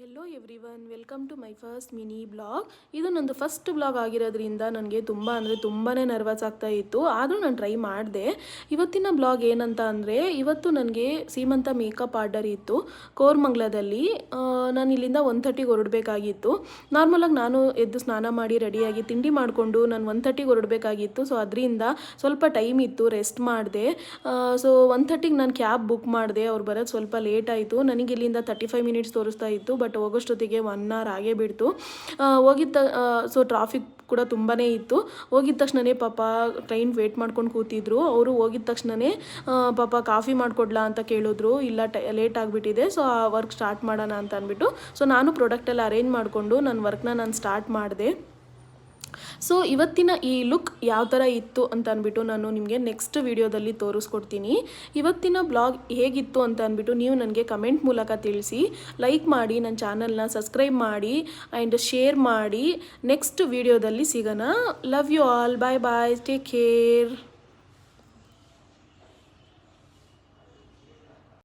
Hello everyone, welcome to my first mini blog. ಇದು ನಂದು first blog ಆಗಿರೋದ್ರಿಂದ ನನಗೆ ತುಂಬಾ ನರ್ವಸ್ ಆಗ್ತಾ ಇತ್ತು. ಆದರೂ ನಾನು ಟ್ರೈ ಮಾಡಿದೆ. ಇವತ್ತಿನ ಬ್ಲಾಗ್ ಏನಂತ ಅಂದರೆ, ಇವತ್ತು ನನಗೆ ಸೀಮಂತ ಮೇಕಪ್ ಆರ್ಡರ್ ಇತ್ತು ಕೋರ್ಮಂಗ್ಲದಲ್ಲಿ. ನಾನು ಇಲ್ಲಿಂದ 1:30ಗೆ ಹೊರಡಬೇಕಾಗಿತ್ತು. ನಾರ್ಮಲಾಗಿ ನಾನು ಎದ್ದು ಸ್ನಾನ ಮಾಡಿ ರೆಡಿಯಾಗಿ ತಿಂಡಿ ಮಾಡಿಕೊಂಡು ನಾನು 1:30ಗೆ ಹೊರಡಬೇಕಾಗಿತ್ತು. ಸೊ ಅದರಿಂದ ಸ್ವಲ್ಪ ಟೈಮ್ ಇತ್ತು, ರೆಸ್ಟ್ ಮಾಡಿದೆ. ಸೊ 1:30ಗೆ ನಾನು ಕ್ಯಾಬ್ ಬುಕ್ ಮಾಡಿದೆ. ಅವ್ರು ಬರೋದು ಸ್ವಲ್ಪ ಲೇಟ್ ಆಯಿತು. ನನಗೆ ಇಲ್ಲಿಂದ 35 ಮಿನಿಟ್ಸ್ ತೋರಿಸ್ತಾ ಇತ್ತು, ಬಟ್ ಹೋಗೋಷ್ಟೊತ್ತಿಗೆ 1 ಅವರ್ ಆಗೇ ಬಿಡ್ತು. ಸೊ ಟ್ರಾಫಿಕ್ ಕೂಡ ತುಂಬಾ ಇತ್ತು. ಹೋಗಿದ ತಕ್ಷಣವೇ ಪಾಪ ಟ್ರೈನ್ ವೇಟ್ ಮಾಡ್ಕೊಂಡು ಕೂತಿದ್ರು. ಅವರು ಹೋಗಿದ ತಕ್ಷಣವೇ ಪಾಪ ಕಾಫಿ ಮಾಡಿಕೊಡ್ಲಾ ಅಂತ ಕೇಳಿದ್ರು. ಇಲ್ಲ, ಲೇಟ್ ಆಗಿಬಿಟ್ಟಿದೆ, ಸೊ ಆ ವರ್ಕ್ ಸ್ಟಾರ್ಟ್ ಮಾಡೋಣ ಅಂತ ಅಂದ್ಬಿಟ್ಟು ಸೊ ನಾನು ಪ್ರಾಡಕ್ಟೆಲ್ಲ ಅರೇಂಜ್ ಮಾಡಿಕೊಂಡು ನನ್ನ ವರ್ಕ್ನ ನಾನು ಸ್ಟಾರ್ಟ್ ಮಾಡಿದೆ. ಸೊ ಇವತ್ತಿನ ಈ ಲುಕ್ ಯಾವ ಥರ ಇತ್ತು ಅಂತ ಅಂದ್ಬಿಟ್ಟು ನಾನು ನಿಮಗೆ ನೆಕ್ಸ್ಟ್ ವಿಡಿಯೋದಲ್ಲಿ ತೋರಿಸ್ಕೊಡ್ತೀನಿ. ಇವತ್ತಿನ ಬ್ಲಾಗ್ ಹೇಗಿತ್ತು ಅಂತ ಅಂದ್ಬಿಟ್ಟು ನೀವು ನನಗೆ ಕಮೆಂಟ್ ಮೂಲಕ ತಿಳಿಸಿ. ಲೈಕ್ ಮಾಡಿ, ನನ್ನ ಚಾನಲ್ನ ಸಬ್ಸ್ಕ್ರೈಬ್ ಮಾಡಿ ಆ್ಯಂಡ್ ಶೇರ್ ಮಾಡಿ. ನೆಕ್ಸ್ಟ್ ವಿಡಿಯೋದಲ್ಲಿ ಸಿಗೋಣ. Love you all. Bye bye. Take care.